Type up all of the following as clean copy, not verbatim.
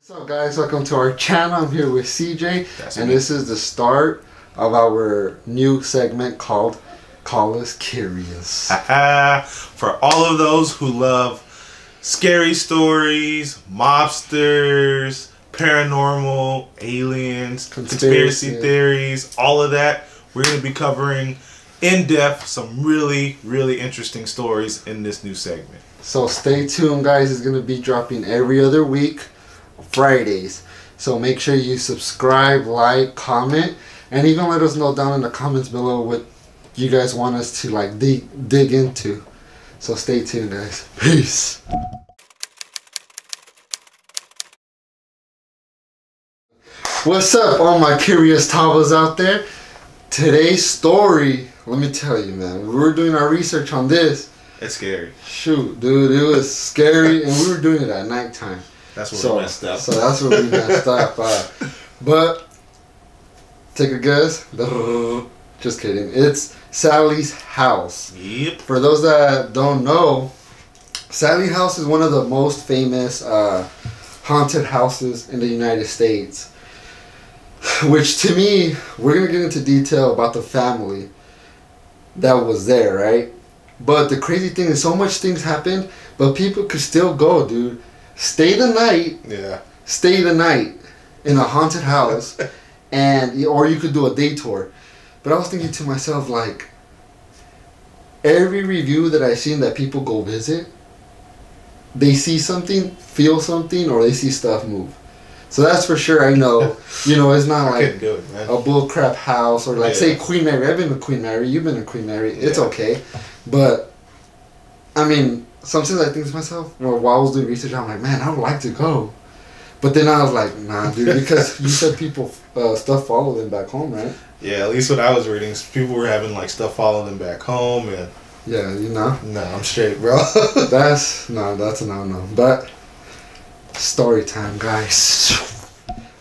What's up, guys? Welcome to our channel. I'm here with CJ, and this is the start of our new segment called Call Us Curious. For all of those who love scary stories, mobsters, paranormal, aliens, conspiracy theories, all of that, we're going to be covering in depth some really interesting stories in this new segment. So stay tuned, guys. It's going to be dropping every other week, Fridays. So make sure you subscribe, like, comment, and even let us know down in the comments below what you guys want us to like dig into. So stay tuned, guys. Peace. What's up, all my Curious Thavas out there? Today's story, let me tell you, man, we were doing our research on this. It's scary. Shoot, dude, it was scary, and we were doing it at nighttime. That's where we messed up. So that's where we messed up. But take a guess. Just kidding. It's Sallie's house. Yep. For those that don't know, Sallie House is one of the most famous haunted houses in the United States. Which, to me, we're going to get into detail about the family that was there, right? But the crazy thing is, so much things happened, but people could still go, dude. Stay the night. Yeah. Stay the night in a haunted house, or you could do a day tour. But I was thinking to myself, like, every review that I've seen that people go visit, they see something, feel something, or they see stuff move. So that's for sure. I know, you know, it's not like a bullcrap house or like say Queen Mary. I've been to Queen Mary. You've been to Queen Mary. It's okay, but I mean, sometimes I think to myself, well, while I was doing research, I'm like, man, I would like to go, but then I was like, nah, dude, because you said people stuff follow them back home, right? Yeah, at least what I was reading, people were having like stuff follow them back home, and yeah, you know. No, I'm straight, bro. that's a no. But story time, guys.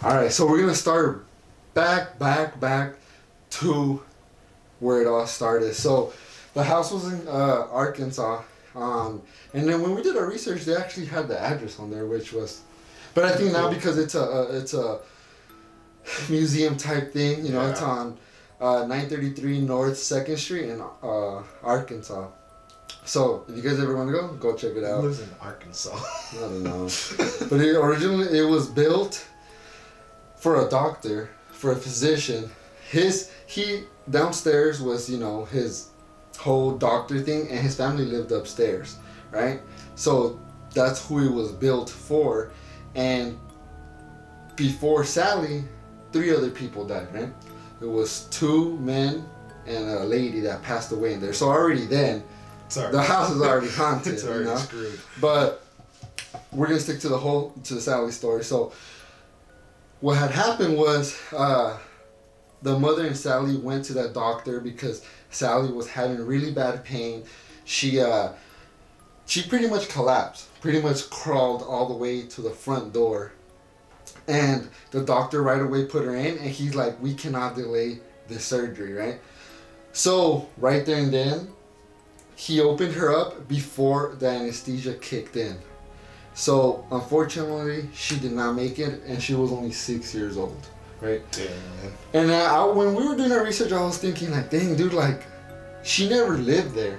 All right, so we're gonna start back to where it all started. So the house was in Arkansas, and then when we did our research, they actually had the address on there, which was, but I think now because it's a museum type thing, you know, it's on 933 North 2nd Street in Arkansas. So if you guys ever want to go check it out. Who lives in Arkansas? I don't know. But originally it was built for a doctor, for a physician. He downstairs was, you know, his whole doctor thing, and his family lived upstairs, right? So that's who it was built for. And before Sallie, 3 other people died, right? It was 2 men and a lady that passed away in there. So already then, the house is already haunted. It's already, you know? screwed. But we're gonna stick to the Sallie story. So what had happened was the mother and Sallie went to that doctor because Sallie was having really bad pain. She pretty much collapsed, pretty much crawled all the way to the front door, and the doctor right away put her in, and he's like, we cannot delay the surgery, right? So right there and then, he opened her up before the anesthesia kicked in. So unfortunately, she did not make it, and she was only 6 years old, right? Damn. And when we were doing our research, I was thinking, like, dang, dude, like, she never lived there.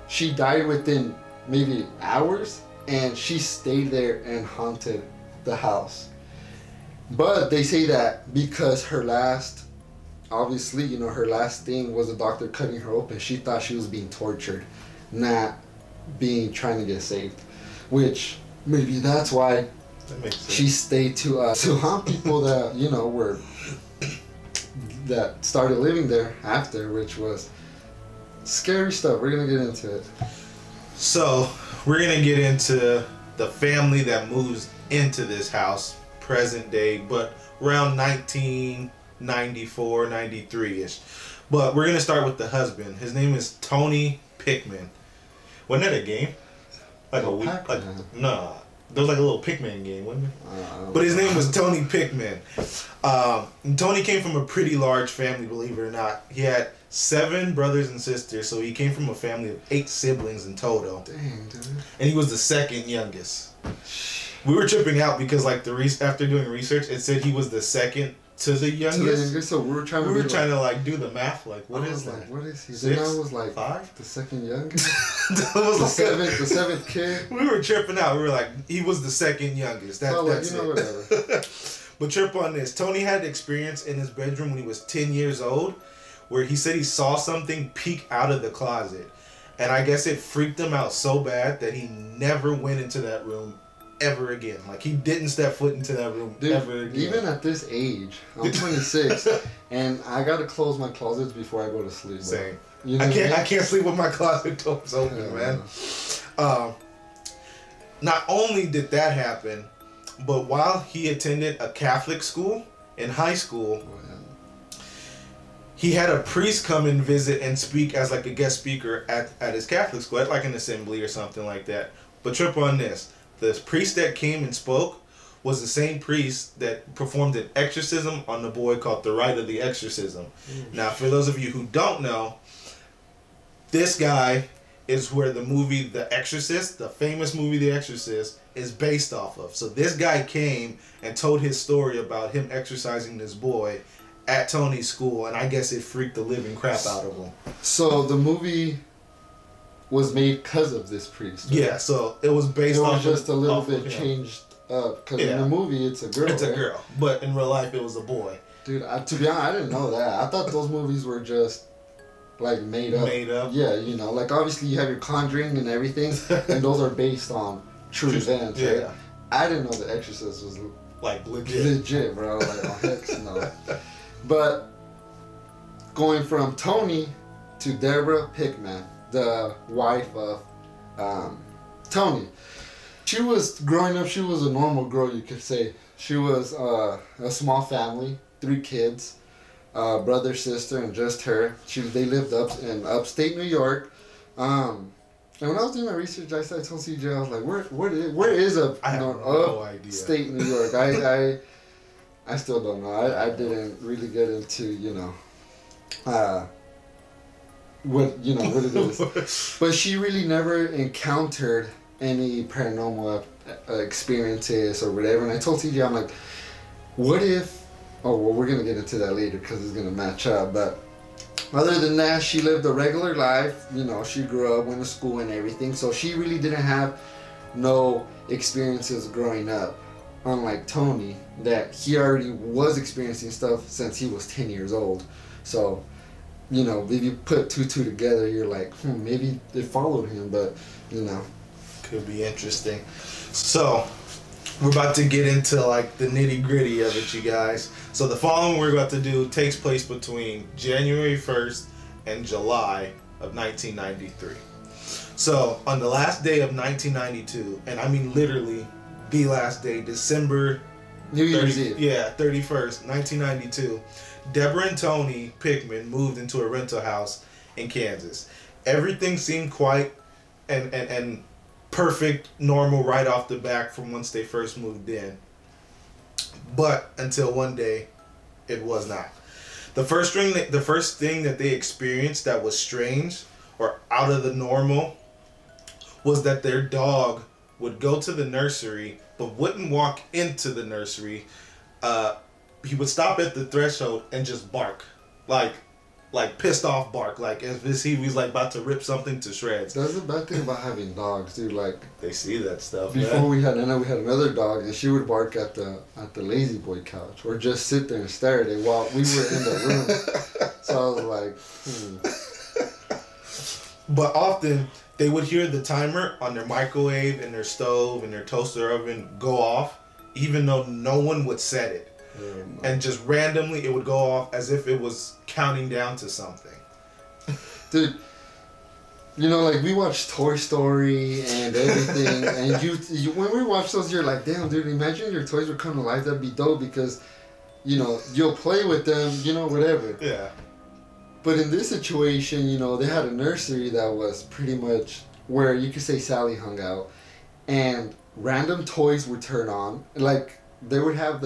She died within maybe hours, and she stayed there and haunted the house. But they say that because her last, obviously, you know, her last thing was the doctor cutting her open, she thought she was being tortured, not trying to get saved. Which maybe that's why she stayed to haunt people that, you know, that started living there after, which was scary stuff. We're gonna get into it. So we're gonna get into the family that moves into this house present day, but around 1994, 93-ish. But we're gonna start with the husband. His name is Tony Pickman. Wasn't that a game? Like a week? No, there was like a little Pikmin game, wasn't it? But his name was Tony Pickman. Tony came from a pretty large family, believe it or not. He had 7 brothers and sisters, so he came from a family of 8 siblings in total. Dang, dude. And he was the 2nd youngest. We were tripping out because like after doing research, it said he was the second to the youngest. So we were trying to like do the math. Like, what is that? Like, what is he? 6? Then I was like 5? The second youngest. the seventh kid. We were tripping out. We were like, he was the second youngest. That's it. Whatever. But trip on this. Tony had experience in his bedroom when he was 10 years old, where he said he saw something peek out of the closet, and I guess it freaked him out so bad that he never went into that room ever again. Like, he didn't step foot into that room ever again. Even at this age, I'm 26, and I gotta close my closets before I go to sleep. Bro. Same. You know I can't sleep with my closet doors open, man. Not only did that happen, but while he attended a Catholic school in high school, he had a priest come and visit and speak as like a guest speaker at his Catholic school, at like an assembly or something like that. But trip on this. The priest that came and spoke was the same priest that performed an exorcism on the boy called The Rite of the Exorcism. Now, for those of you who don't know, this guy is where the movie The Exorcist, the famous movie The Exorcist, is based off of. So this guy came and told his story about him exorcising this boy at Tony's school, and I guess it freaked the living crap out of him. So the movie was made because of this priest. Right? Yeah, so it was based off. It was just a little bit changed up because in the movie it's a girl. It's a girl, but in real life it was a boy. Dude, to be honest, I didn't know that. I thought those movies were just like made up. Made up. Yeah, you know, like obviously you have your Conjuring and everything, and those are based on true events. Yeah. Right? I didn't know The Exorcist was like legit. Legit, bro. Like, oh heck no. But going from Tony to Deborah Pickman, the wife of Tony. She was, growing up, she was a normal girl, you could say. She was a small family, 3 kids, brother, sister, and just her. They lived in upstate New York. And when I was doing my research, I told CJ, I was like, where is upstate New York? I still don't know. I didn't really get into, what it is. But she really never encountered any paranormal experiences or whatever. And I told CJ, I'm like, what if, we're going to get into that later because it's going to match up. But other than that, she lived a regular life. She grew up, went to school and everything. So she really didn't have no experiences growing up. Unlike Tony, that he already was experiencing stuff since he was 10 years old. So, if you put 2 together, you're like, maybe they followed him, but, Could be interesting. So, we're about to get into, like, the nitty-gritty of it, you guys. So, the following we're about to do takes place between January 1st and July of 1993. So, on the last day of 1992, and I mean literally the last day, December New Year's Eve. Yeah, 31st, 1992. Deborah and Tony Pickman moved into a rental house in Kansas. Everything seemed quiet and perfect, normal right off the back from once they first moved in. But until one day, it was not. The first thing that they experienced that was strange or out of the normal was that their dog would go to the nursery but wouldn't walk into the nursery. He would stop at the threshold and just bark, like pissed off bark, like as if he was like about to rip something to shreds. That's the bad thing about having dogs, dude. Like, they see that stuff. Before we had another dog, and she would bark at the lazy boy couch or just sit there and stare at it while we were in the room. So I was like, But often they would hear the timer on their microwave and their stove and their toaster oven go off, even though no one would set it. And just randomly it would go off as if it was counting down to something. Dude, like we watched Toy Story and everything, and you when we watch those, you're like, damn, dude, imagine your toys would come to life. That'd be dope because, you'll play with them, whatever. Yeah. But in this situation, they had a nursery that was pretty much where you could say Sallie hung out, and random toys would turn on, like they would have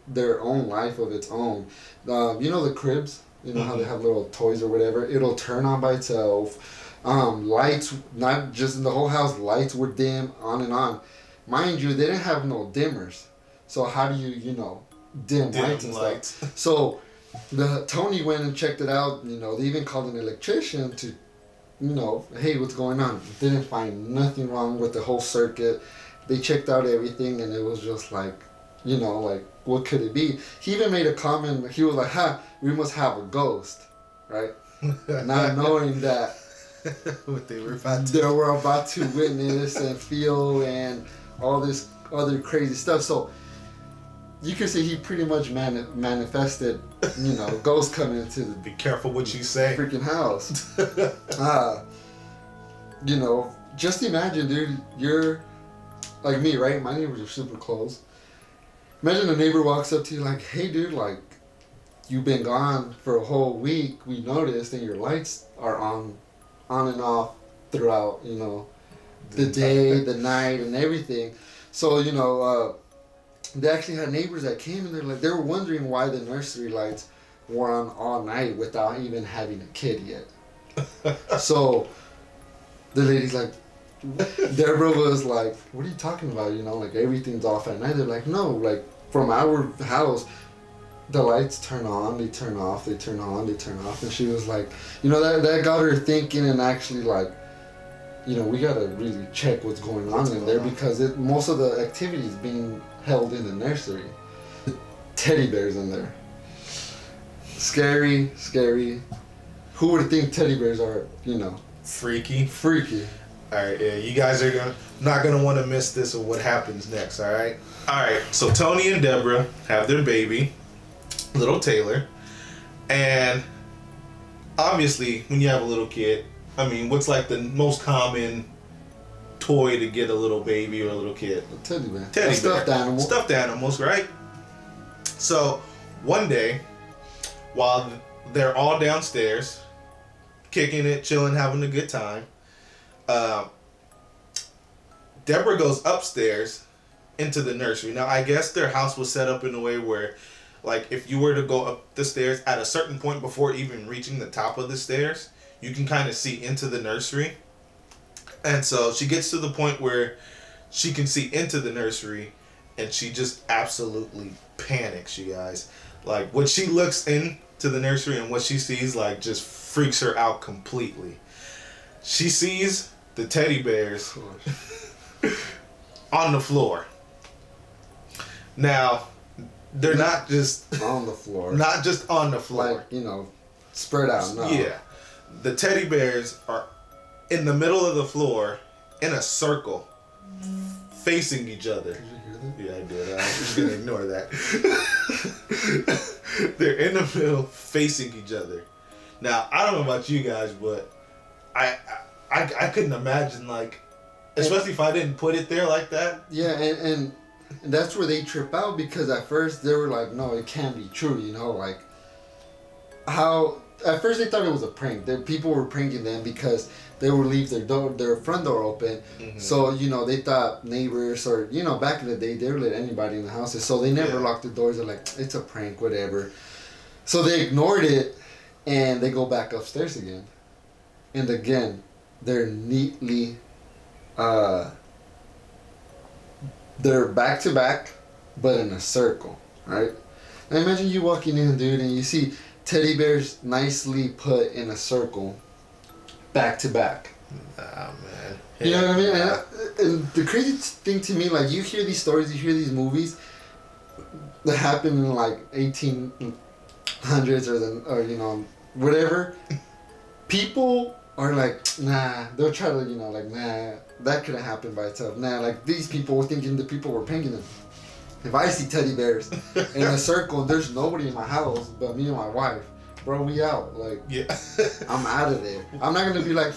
their own life of its own. The cribs, how they have little toys or whatever. It'll turn on by itself. Lights, not just in the whole house, lights would dim on and on. mind you, they didn't have no dimmers. So how do you, dim lights and stuff? So Tony went and checked it out. They even called an electrician to, hey, what's going on? Didn't find nothing wrong with the whole circuit. They checked out everything, and it was just like, what could it be? He even made a comment. He was like, we must have a ghost, right? Not knowing that what they were about to witness and feel and all this other crazy stuff. So you could say he pretty much manifested, ghosts coming into the be careful what you say freaking house. Just imagine, dude, you're like me, right? My neighbors are super close. Imagine a neighbor walks up to you like, hey, dude, like, you've been gone for a whole week. We noticed, and your lights are on and off throughout, the day, the night, and everything. So, they actually had neighbors that came, and they were wondering why the nursery lights were on all night without even having a kid yet. So the lady's like, Deborah was like, what are you talking about? Like, everything's off at night. They're like, no, like, from our house, the lights turn on, they turn off, they turn on, they turn off. And she was like, that got her thinking, and actually, like, we gotta really check what's going on in there, because most of the activity is being held in the nursery. Teddy bears in there. Scary, scary. Who would think teddy bears are, freaky? Freaky. Alright, yeah, you guys are not gonna want to miss this or what happens next, alright? Alright, so Tony and Deborah have their baby, little Taylor, and obviously when you have a little kid, what's like the most common toy to get a little baby or a little kid? A teddy bear. Teddy bear. Stuffed animal. Stuffed animals, right? So one day, while they're all downstairs, kicking it, chilling, having a good time, Deborah goes upstairs into the nursery. Now, I guess their house was set up in a way where, like, if you were to go up the stairs at a certain point before even reaching the top of the stairs, you can kind of see into the nursery. And so she gets to the point where she can see into the nursery, and she just absolutely panics, you guys. Like, when she looks into the nursery and what she sees, like, just freaks her out completely. She sees the teddy bears on the floor. Now, they're not just on the floor. Not just on the floor. Like, spread out. No. Yeah. The teddy bears are in the middle of the floor in a circle, facing each other. Did you hear that? Yeah, I did. I was just going to ignore that. They're in the middle, facing each other. Now, I don't know about you guys, but I couldn't imagine, like, especially if I didn't put it there like that. Yeah, and that's where they trip out, because at first they were like, no, it can't be true, like, how, at first they thought it was a prank. People were pranking them because they would leave their front door open. Mm-hmm. So, they thought neighbors or, back in the day, they would let anybody in the houses. So they never locked the doors. They're like, it's a prank, whatever. So they ignored it, and they go back upstairs again. And again, they're neatly, they're back to back, but in a circle, right? Now imagine you walking in, dude, and you see teddy bears nicely put in a circle, back to back. Nah, man. You know what I mean? And the crazy thing to me, like, you hear these stories, you hear these movies that happen in like 1800s or whatever. People are like, nah. They'll try to, like, nah, that couldn't happen by itself. Nah, like, these people were thinking the people were pranking them. If I see teddy bears in a circle and there's nobody in my house but me and my wife, bro, we out. Like, yeah. I'm out of there. I'm not going to be like,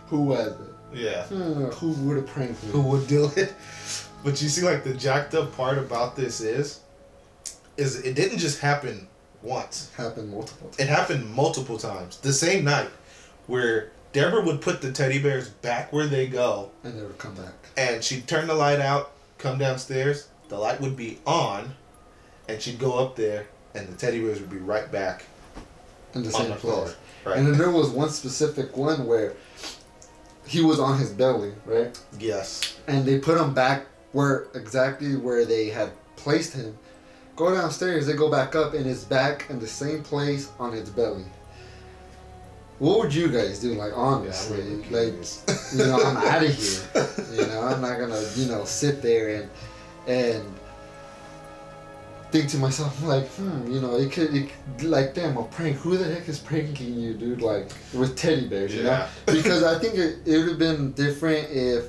who was it? Yeah. Who would have pranked me? Who would do it? But you see, like, the jacked up part about this is it didn't just happen once. It happened multiple times. It happened multiple times. The same night, where Deborah would put the teddy bears back where they go. And they would come back. And she'd turn the light out, come downstairs, the light would be on, and she'd go up there, and the teddy bears would be right back in the same place. Right. And then there was one specific one where he was on his belly, right? Yes. And they put him back exactly where they had placed him. Go downstairs, they go back up, and it's back in the same place on its belly. What would you guys do? Like, honestly, I'm out of here. I'm not gonna, sit there and think to myself, like, it could, like, damn, a prank. Who the heck is pranking you, dude? Like, with teddy bears, you know? Because I think it would have been different if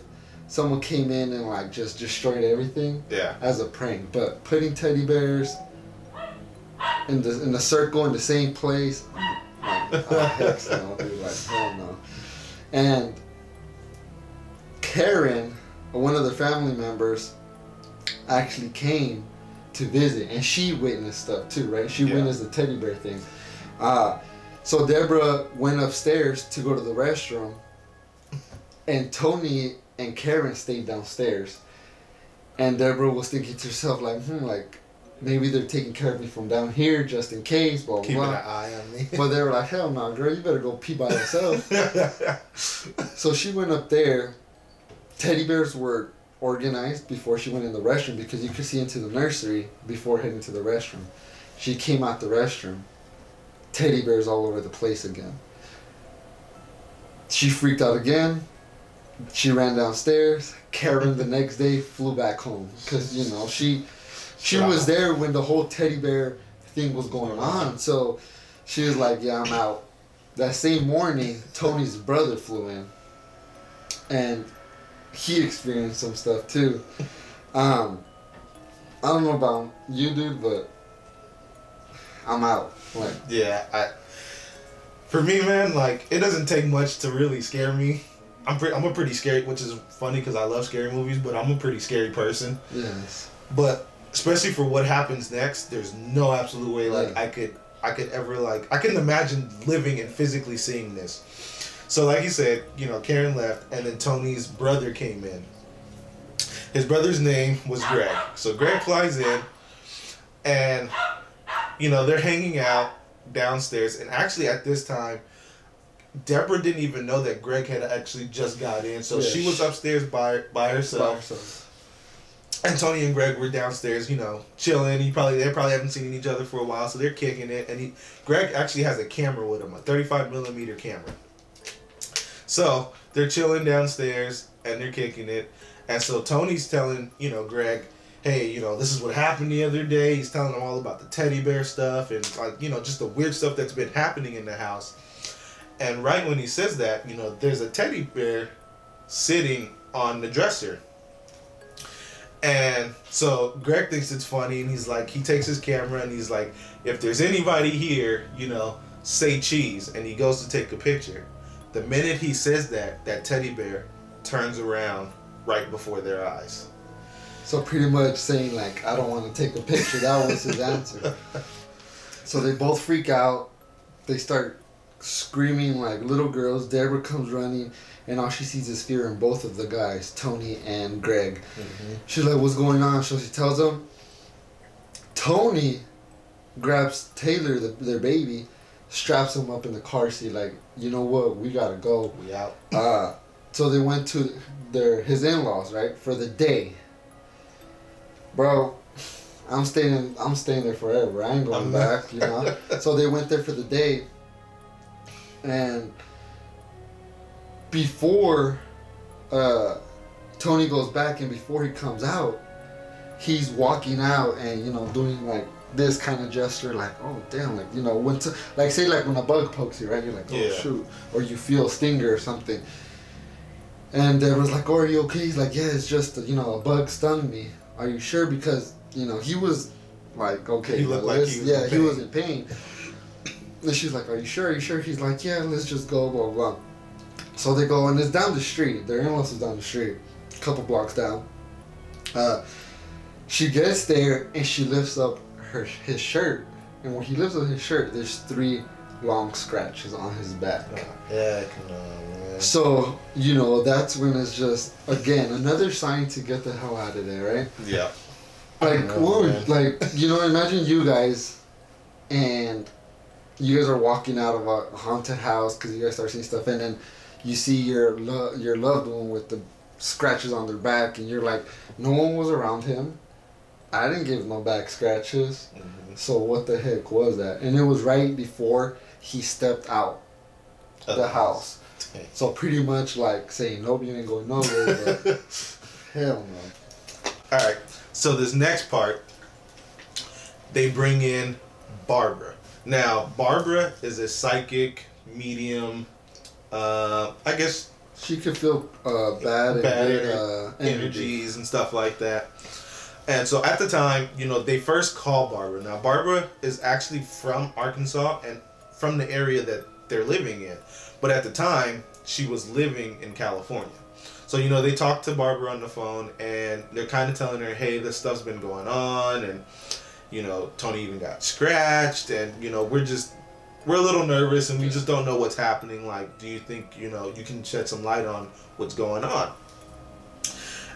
someone came in and, like, just destroyed everything as a prank. But putting teddy bears in the circle in the same place, like, heck no, dude. Like, hell no. And Karen, one of the family members, actually came to visit, and she witnessed stuff too, right? She witnessed the teddy bear thing. So Deborah went upstairs to go to the restroom, and Tony and Karen stayed downstairs. And Deborah was thinking to herself, like, like, maybe they're taking care of me from down here just in case, blah, blah, Keeping blah. an eye on me. But they were like, hell no, girl, you better go pee by yourself. So she went up there. Teddy bears were organized before she went in the restroom, because you could see into the nursery before heading to the restroom. She came out the restroom. Teddy bears all over the place again. She freaked out again. She ran downstairs. Karen the next day flew back home, because she was there when the whole teddy bear thing was going on. So she was like, yeah, I'm out. That same morning, Tony's brother flew in, and he experienced some stuff too. I don't know about you, dude, but I'm out. Like, for me, man, like, it doesn't take much to really scare me. I'm a pretty scary, which is funny because I love scary movies, but I'm a pretty scary person. Yes. But especially for what happens next, there's no absolute way like I could ever, like, I couldn't imagine living and physically seeing this. So like you said, Karen left, and then Tony's brother came in. His brother's name was Greg. So Greg flies in, and they're hanging out downstairs. And actually at this time, Deborah didn't even know that Greg had actually just got in. So she was upstairs by herself. And Tony and Greg were downstairs, chilling. They probably haven't seen each other for a while, so they're kicking it. And Greg actually has a camera with him, a 35mm camera. So they're chilling downstairs and they're kicking it. And so Tony's telling, Greg, hey, this is what happened the other day. He's telling him all about the teddy bear stuff and, like, just the weird stuff that's been happening in the house. And right when he says that, there's a teddy bear sitting on the dresser. And so Greg thinks it's funny, and he's like, he takes his camera and he's like, if there's anybody here, say cheese. And he goes to take a picture. The minute he says that teddy bear turns around right before their eyes. So pretty much saying, like, I don't want to take a picture. That was his answer. So they both freak out. They start screaming like little girls. Deborah comes running, and all she sees is fear in both of the guys, Tony and Greg. Mm-hmm. She's like, what's going on? So she tells them. Tony grabs Taylor, their baby, straps him up in the car seat, like, you know what, we gotta go. We out. So they went to his in-laws, right, for the day. Bro, I'm staying there forever. I ain't going back, So they went there for the day, and before Tony goes back and before he comes out, he's walking out and doing like this kind of gesture, like, oh damn, like when say like when a bug pokes you, right? You're like, oh shoot, or you feel a stinger or something. And Deborah's like, oh, are you okay? He's like, yeah, it's just a bug stung me. Are you sure? Because he was like, okay, he looked like he was in pain. And she's like, are you sure? Are you sure? He's like, yeah, let's just go, blah blah. So they go, and it's down the street. Their in-laws is down the street, a couple blocks down. She gets there and she lifts up his shirt, and when he lifts up his shirt, there's 3 long scratches on his back. Heck no, man. So that's when it's just again another sign to get the hell out of there, right? Yeah. Like imagine you guys, and you guys are walking out of a haunted house because you guys start seeing stuff, and then you see your loved one with the scratches on their back, and you're like, no one was around him. I didn't give no back scratches. Mm-hmm. So what the heck was that? And it was right before he stepped out the house. So pretty much like saying, nope, you ain't going nowhere. But hell no. All right. So this next part, they bring in Barbara. Now, Barbara is a psychic medium. I guess she could feel bad and good, energies and stuff like that. And so at the time, you know, they first call Barbara. Now, Barbara is actually from Arkansas and from the area that they're living in. But at the time, she was living in California. So, you know, they talked to Barbara on the phone, and they're kind of telling her, hey, this stuff's been going on, and, you know, Tony even got scratched, and, you know, we're a little nervous, and we just don't know what's happening. Like, do you think, you know, you can shed some light on what's going on?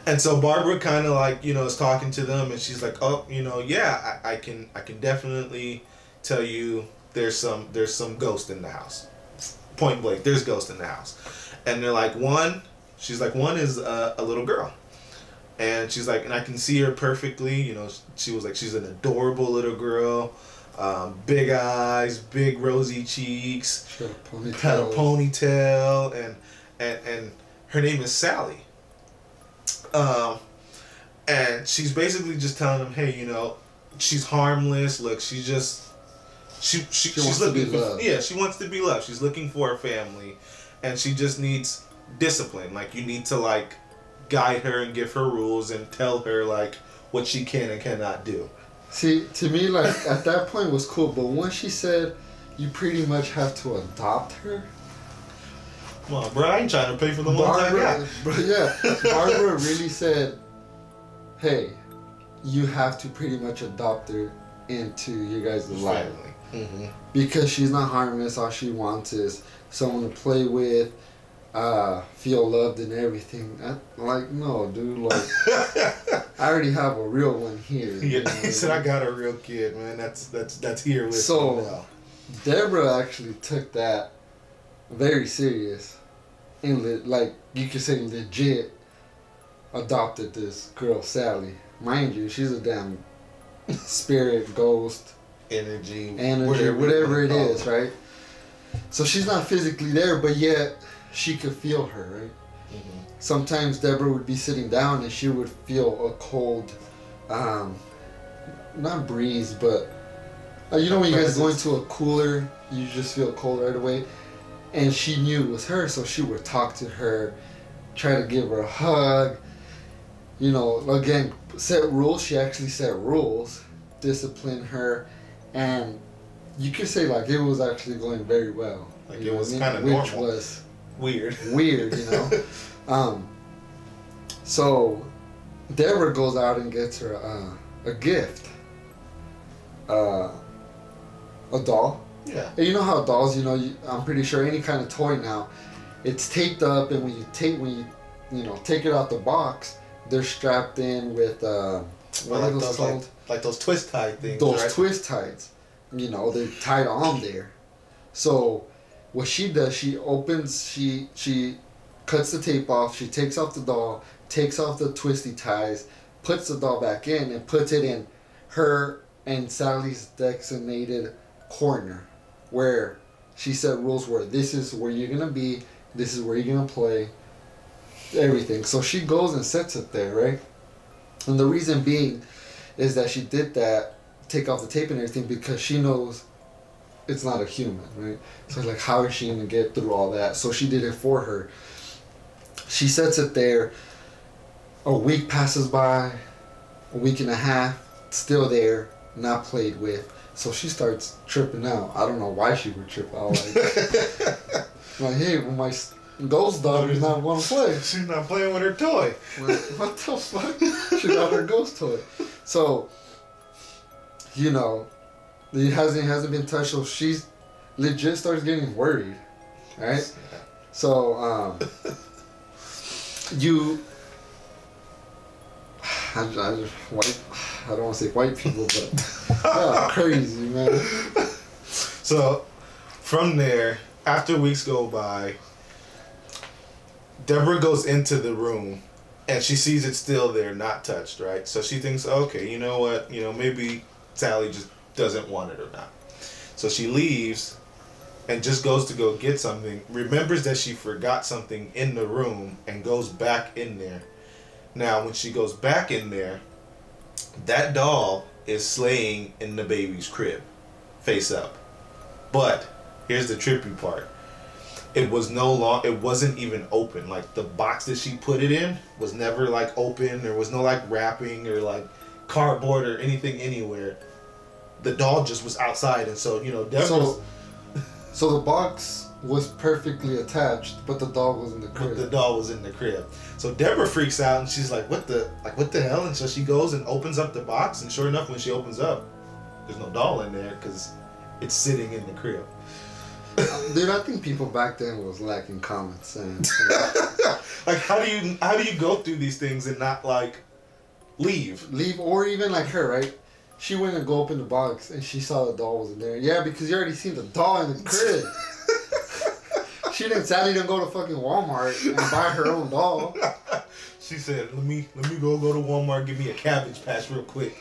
And so Barbara kind of like, you know, is talking to them, and she's like, oh, you know, yeah, I can definitely tell you there's some ghost in the house. Point blank, there's ghost in the house. And they're like, one is a little girl. And she's like, and I can see her perfectly, you know, she was like, she's an adorable little girl, big eyes, big rosy cheeks, she had a ponytail, and her name is Sallie. And she's basically just telling them, hey, you know, she's harmless. Look, she's looking for, yeah, she wants to be loved. She's looking for a family, and she just needs discipline. Like, you need to like guide her and give her rules and tell her like what she can and cannot do. See, to me, like at that point was cool, but once she said you pretty much have to adopt her. Come on, bro, I ain't trying to pay for the ones I got. Yeah, Barbara really said, hey, you have to pretty much adopt her into your guys' life. Mm-hmm. Because she's not harmless. All she wants is someone to play with, feel loved and everything. Like, no, dude, like, I already have a real one here. Yeah, he said, I got a real kid, man. That's here with me now. Deborah actually took that very serious and like you could say legit adopted this girl Sallie. Mind you, she's a damn spirit, ghost, energy, whatever it is, right? So she's not physically there, but yet she could feel her, right? Mm-hmm. Sometimes Deborah would be sitting down and she would feel a cold, not breeze, but you know when you guys go into a cooler, you just feel cold right away. And she knew it was her, so she would talk to her, try to give her a hug. You know, again, set rules. She actually set rules, discipline her, and you could say like it was actually going very well. Like it was kind of normal. Which was weird, you know. So Deborah goes out and gets her a gift, a doll. Yeah. And you know how dolls, you know, I'm pretty sure any kind of toy now, it's taped up, and when you take it out the box, they're strapped in with what are those called? Like those twist tie things. Those right? twist ties, you know, they're tied on there. So what she does, she cuts the tape off, she takes off the doll, takes off the twisty ties, puts the doll back in, and puts it in her and Sallie's designated corner, where she set rules where this is where you're gonna be, this is where you're gonna play, everything. So she goes and sets it there, right? And the reason being is that she did that, take off the tape and everything, because she knows it's not a human, right? So like, how is she gonna get through all that? So she did it for her. She sets it there. A week passes by, a week and a half, still there, not played with. So she starts tripping out. I don't know why she would trip out. Like, hey, well, my ghost daughter's not want to play. She's not playing with her toy. What the fuck? She got her ghost toy. So, you know, it hasn't been touched. So she legit starts getting worried, right? So, I don't want to say white people, but crazy, man. So, from there, after weeks go by, Deborah goes into the room And she sees it still there, not touched, right? So she thinks, okay, you know what? Maybe Sallie just doesn't want it or not. So she leaves and just goes to go get something, remembers that she forgot something in the room, and goes back in there. Now, when she goes back in there, that doll is laying in the baby's crib, face up. But here's the trippy part. It wasn't even open. Like, the box that she put it in was never like open. There was no like wrapping or like cardboard or anything anywhere. The doll just was outside, and so Deborah. So the box was perfectly attached, but the doll was in the crib. But the doll was in the crib. So Deborah freaks out, and she's like, "What the hell?" And so she goes and opens up the box, and sure enough, when she opens up, there's no doll in there because it's sitting in the crib. Dude, I think people back then was lacking common sense. Like, how do you go through these things and not like leave, or even like her, right? She went and go open the box and she saw the doll was in there. Yeah, because you already seen the doll in the crib. Sallie didn't go to fucking Walmart and buy her own doll. She said, "Let me go to Walmart, give me a Cabbage Patch real quick."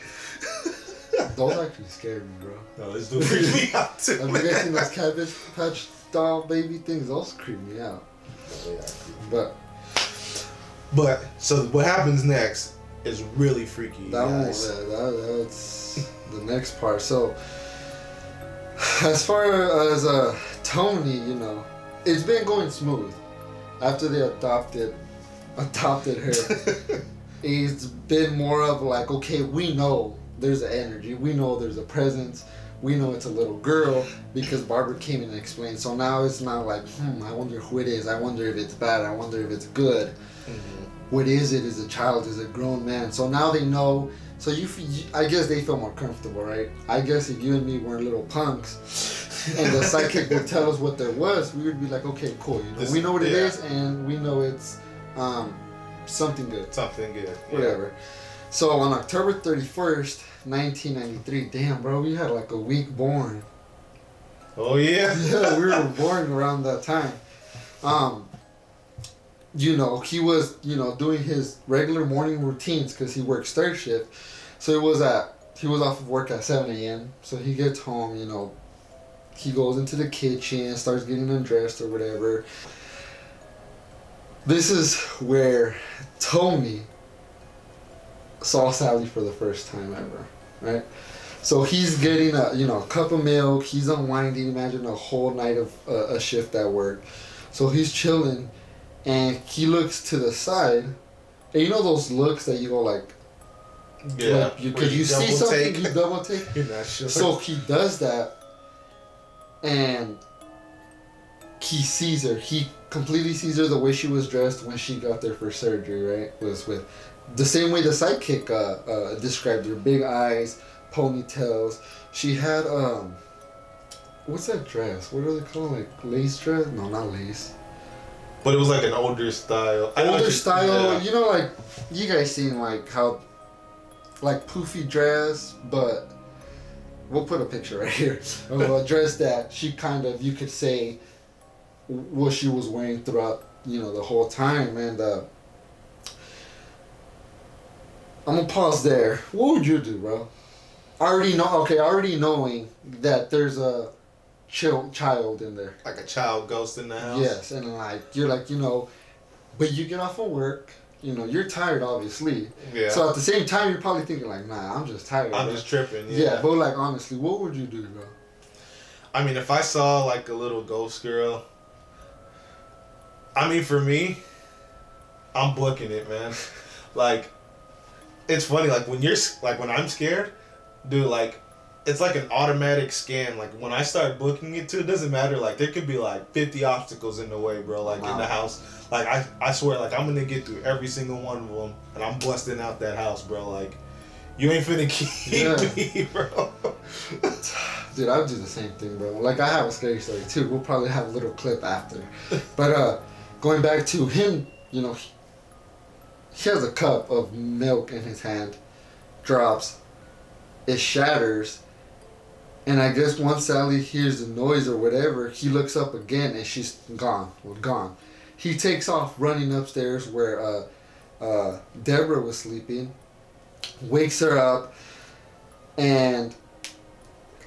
Those actually scared me, bro. No, this dude creeped me out too. Have you guys seen those Cabbage Patch doll baby things? Those creep me out. But so what happens next is really freaky. That's the next part. So as far as Tony, it's been going smooth. After they adopted her, it's been more of like, okay, we know there's an energy, we know there's a presence, we know it's a little girl because Barbara came in and explained. So now it's not like, I wonder who it is, I wonder if it's bad, I wonder if it's good. What is it? Is a child? Is a grown man? So now they know. So I guess they feel more comfortable, right? I guess if you and me were little punks, and the psychic would tell us what there was, we would be like, okay, cool. We know what it is, and we know it's something good. Something good. Whatever. Yeah. So on October 31st, 1993, damn, bro, we had like a week born. Oh yeah. Yeah, we were born around that time. He was, doing his regular morning routines because he works third shift. So he was off of work at 7 a.m. So he gets home, he goes into the kitchen, starts getting undressed or whatever. This is where Tony saw Sallie for the first time ever, right? So he's getting a cup of milk, he's unwinding, imagine a whole night of a shift at work. So he's chilling. And he looks to the side, and you know those looks that you go like, yeah, because you see something, you double take. You're not sure. So he does that, and he sees her. He completely sees her the way she was dressed when she got there for surgery. Right, was with the same way the sidekick described her: big eyes, ponytails. She had what's that dress? What are they called? Like lace dress? No, not lace. But it was like an older style. Yeah. Like you guys seen like how, like poofy dress, but we'll put a picture right here of a dress that she kind of, you could say, what she was wearing throughout, the whole time. And I'm gonna pause there. What would you do, bro? Already knowing that there's a child in there, like a child ghost in the house. Yes, and you're but you get off of work, you're tired, obviously. Yeah. So at the same time, you're probably thinking like, nah, I'm just tired. I'm just tripping. Yeah. But like honestly, what would you do, bro? I mean, if I saw like a little ghost girl, I mean, for me, I'm booking it, man. Like, it's funny. Like when I'm scared, dude, like. It's like an automatic scan. Like, when I start booking it too, it doesn't matter. Like, there could be like 50 obstacles in the way, bro. Like, in the house. Like, I swear, like, I'm gonna get through every single one of them, and I'm busting out that house, bro. Like, you ain't finna keep me, bro. Dude, I would do the same thing, bro. Like, I have a scary story too. We'll probably have a little clip after. But going back to him, he has a cup of milk in his hand, drops, it shatters. And I guess once Sallie hears the noise or whatever, he looks up again and she's gone. He takes off running upstairs where Deborah was sleeping, wakes her up, and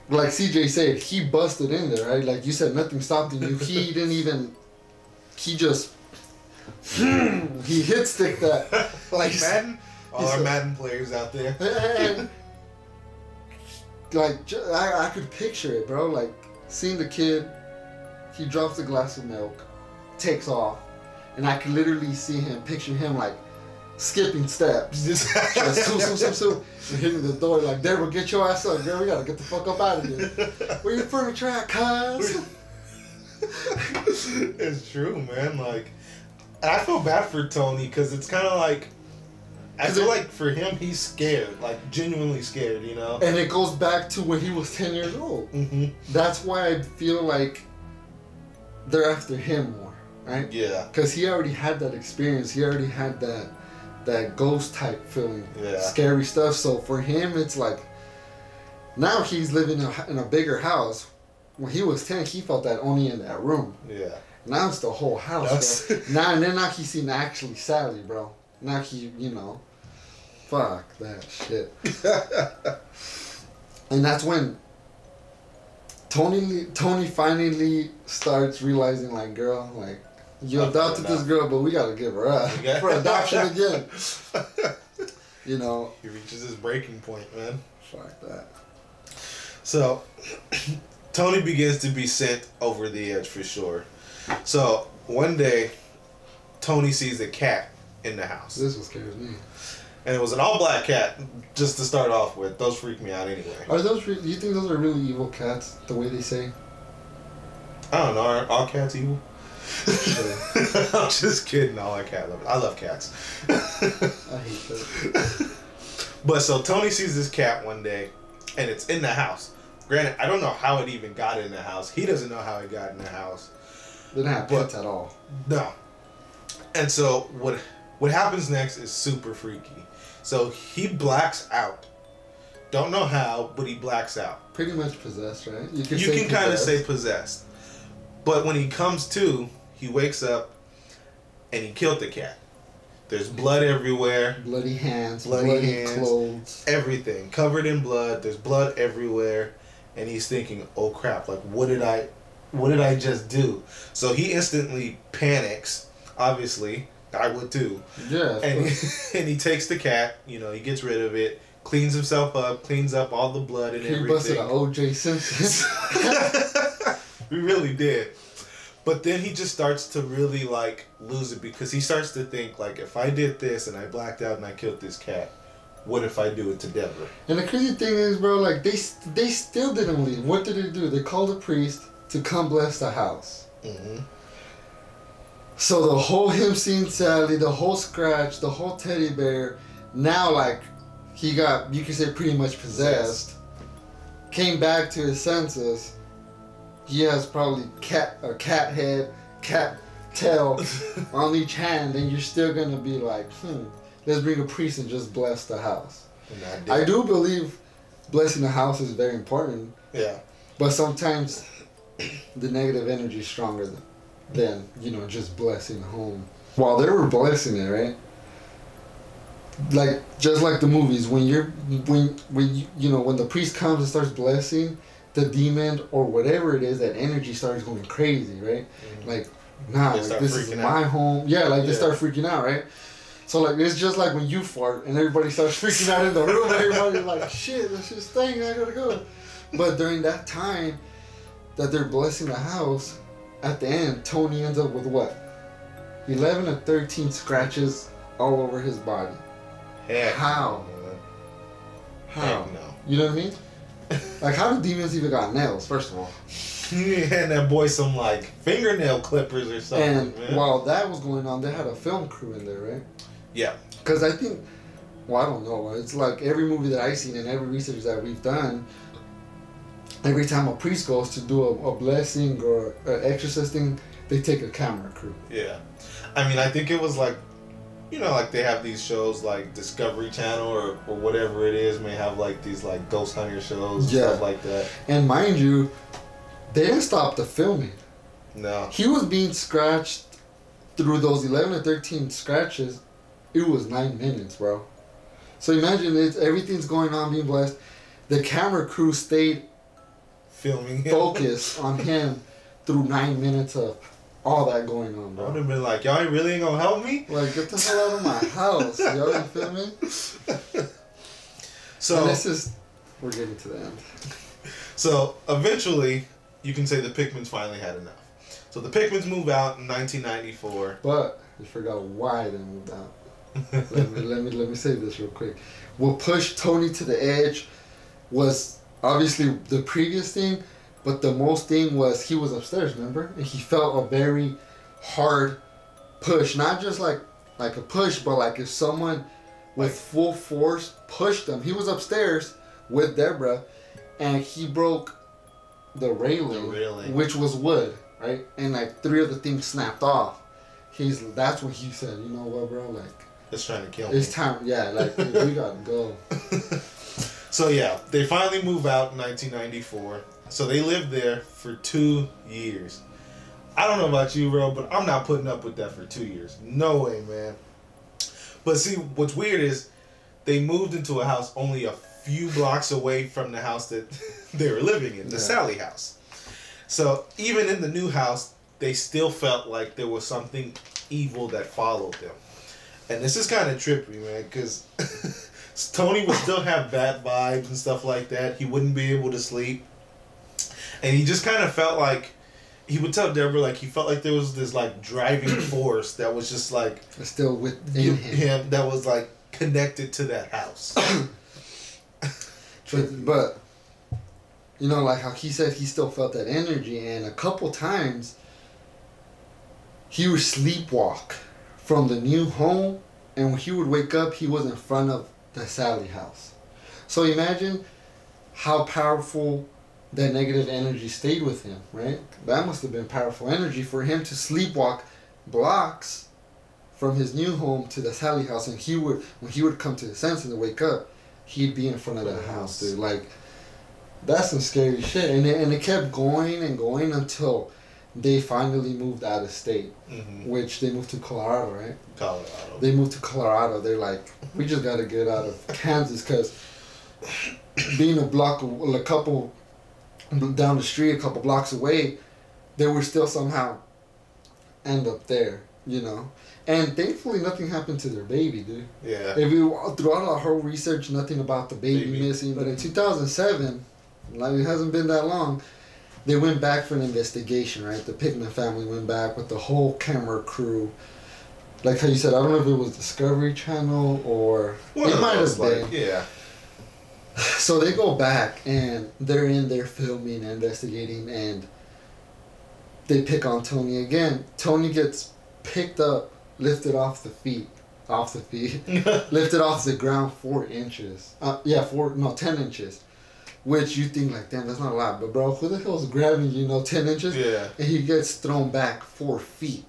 like CJ said, he busted in there, right? Like you said, nothing stopped him. He didn't even. He just. He hit stick that. Like Madden? All our Madden players out there. And, like, I could picture it, bro. Like, seeing the kid, he drops a glass of milk, takes off, and I could literally see him, picture him, like, skipping steps. Just and hitting the door, like, Deborah, get your ass up, girl. We gotta get the fuck up out of here. Where you furniture at, cuz? It's true, man. Like, and I feel bad for Tony, because it's kind of like, I feel like for him, he's scared, like genuinely scared, you know? And it goes back to when he was 10 years old. Mm-hmm. That's why I feel like they're after him more, right? Yeah. Because he already had that experience. He already had that ghost type feeling. Yeah. Scary stuff. So for him, it's like, now he's living in a bigger house. When he was 10, he felt that only in that room. Yeah. Now it's the whole house, bro. Now he's seen actually Sallie, bro. Now he, you know, fuck that shit. And that's when Tony finally starts realizing, like, girl, like, you adopted this girl, but we gotta give her up for adoption again. You know. He reaches his breaking point, man. Fuck that. So, Tony begins to be sent over the edge for sure. So, one day, Tony sees a cat in the house. This one scares me. And it was an all-black cat, just to start off with. Those freak me out anyway. Are those? Do you think those are really evil cats, the way they say? I don't know. Are all cats evil? I'm just kidding. I love cats. I hate that. But so Tony sees this cat one day, and it's in the house. Granted, I don't know how it even got in the house. He doesn't know how it got in the house. They didn't have pets at all. No. And so what happens next is super freaky. So he blacks out. Don't know how, but he blacks out. Pretty much possessed, right? You can kind of say possessed. But when he comes to, he wakes up and he killed the cat. There's blood everywhere. Bloody hands, bloody clothes. Everything. Covered in blood. There's blood everywhere. And he's thinking, oh crap, like what did I just do? So he instantly panics. Obviously, I would too. Yeah. And he takes the cat, you know, he gets rid of it, cleans himself up, cleans up all the blood and everything. He busted an O.J. Simpson. We really did. But then he just starts to really, like, lose it because he starts to think, like, if I did this and I blacked out and I killed this cat, what if I do it to Deborah? And the crazy thing is, bro, like, they still didn't leave. What did they do? They called a priest to come bless the house. Mm-hmm. So the whole him seeing Sallie, the whole scratch, the whole teddy bear, now, like, he got, you could say, pretty much possessed, came back to his senses. He has probably a cat head, cat tail on each hand, and you're still gonna be like, let's bring a priest and just bless the house. I do believe blessing the house is very important. Yeah. But sometimes the negative energy is stronger than you know, just blessing the home. While they were blessing it, right? Like, just like the movies, when the priest comes and starts blessing, the demon or whatever it is, that energy starts going crazy, right? Mm-hmm. Like, nah, like, this is my home. Yeah, like they start freaking out, right? So like it's just like when you fart and everybody starts freaking out in the room. Everybody's like, shit, this shit's stinking, I gotta go. But during that time that they're blessing the house, at the end, Tony ends up with what? 11 or 13 scratches all over his body. Heck how? No. How? Heck no. You know what I mean? Like, how do demons even got nails, first of all? He had that boy some, like, fingernail clippers or something, and man. While that was going on, they had a film crew in there, right? Yeah. Because I think, well, I don't know. It's like every movie that I've seen and every research that we've done, every time a priest goes to do a blessing or an exorcising, they take a camera crew. Yeah. I mean, I think it was like, you know, like they have these shows like Discovery Channel or whatever it is, may have like these like ghost hunter shows and stuff like that. And mind you, they didn't stop the filming. No. He was being scratched through those 11 or 13 scratches It was 9 minutes, bro. So imagine everything's going on, being blessed. The camera crew stayed filming him, focused on him through 9 minutes of all that going on, bro. I would have been like, y'all really ain't gonna help me? Like, get the hell out of my house, y'all, you feel me? So and this is, we're getting to the end. So eventually, you can say the Pickmans finally had enough. So the Pickmans move out in 1994. But you forgot why they moved out. let me say this real quick. What pushed Tony to the edge was obviously the previous thing, but the most thing was he was upstairs, remember? And he felt a very hard push. Not just like a push, but like if someone with full force pushed him. He was upstairs with Deborah, and he broke the railing, which was wood, right? And like 3 of the things snapped off. That's when he said, you know what, bro, like, it's trying to kill me. It's time, yeah, like, we gotta go. So yeah, they finally move out in 1994. So they lived there for 2 years. I don't know about you, bro, but I'm not putting up with that for 2 years. No way, man. But see, what's weird is they moved into a house only a few blocks away from the house that they were living in, the Sallie House. So even in the new house, they still felt like there was something evil that followed them. And this is kind of trippy, man, because Tony would still have bad vibes and stuff like that. He wouldn't be able to sleep. And he just kind of felt like, he would tell Deborah, like, he felt like there was this, like, driving force that was just, like... Still within him. That was, like, connected to that house. but, you know, like how he said he still felt that energy. And a couple times, he would sleepwalk from the new home. And when he would wake up, he was in front of the Sallie house. So imagine how powerful that negative energy stayed with him, right? That must have been powerful energy for him to sleepwalk blocks from his new home to the Sallie house, and when he would come to his senses and wake up, he'd be in front of that house, dude. Like, that's some scary shit. And it kept going and going until they finally moved out of state, which they moved to Colorado, right? Colorado. They moved to Colorado. They're like, we just got to get out of Kansas, because being a couple down the street, a couple blocks away, they would still somehow end up there, you know. And thankfully, nothing happened to their baby, dude. Yeah. Throughout our whole research, nothing about the baby missing. But in 2007, like, it hasn't been that long, they went back for an investigation, right? The Pickman family went back with the whole camera crew. Like how you said, I don't know if it was Discovery Channel or... It might have been. Yeah. So they go back and they're in there filming and investigating, and they pick on Tony again. Tony gets picked up, lifted off the feet, lifted off the ground 4 inches. 10 inches. Which you think like, damn, that's not a lot. But bro, who the hell's grabbing 10 inches? Yeah. And he gets thrown back 4 feet.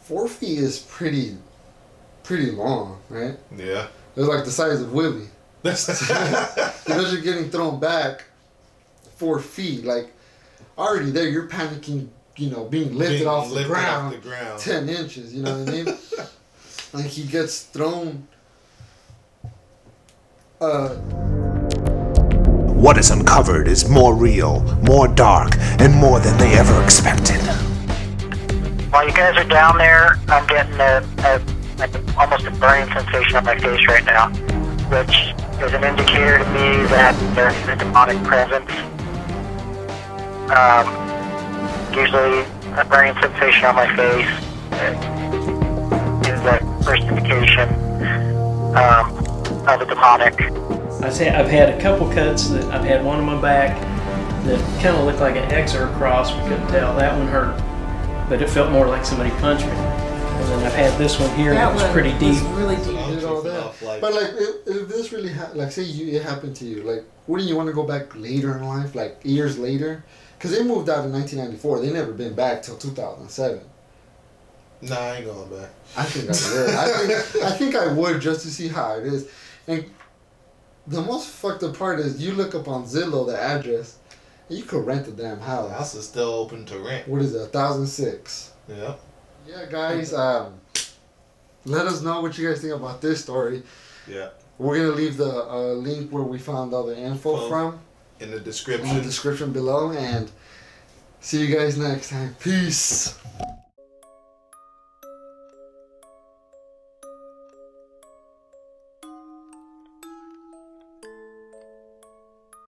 4 feet is pretty long, right? Yeah. It's like the size of Willie. Because you're getting thrown back 4 feet, like already there you're panicking, being lifted off the ground 10 inches, you know what I mean? Like he gets thrown. What is uncovered is more real, more dark, and more than they ever expected. While you guys are down there, I'm getting almost a burning sensation on my face right now, which is an indicator to me that there's a demonic presence. Usually a burning sensation on my face is that first indication of a demonic. I say I've had a couple cuts. That I've had one on my back that kind of looked like an X or a cross. We couldn't tell. That one hurt, but it felt more like somebody punched me. And then I've had this one here that was pretty deep. Really deep. But like, if this really say it happened to you, like, wouldn't you want to go back later in life, like years later? Because they moved out in 1994. They never been back till 2007. Nah, I ain't going back. I think I would. I think I would, just to see how it is. And the most fucked up part is you look up on Zillow the address, and you could rent the damn house. The house is still open to rent. What is it? 1,006. Yeah. Yeah, guys. let us know what you guys think about this story. Yeah. We're gonna leave the link where we found all the info from in the description. Below, and see you guys next time. Peace.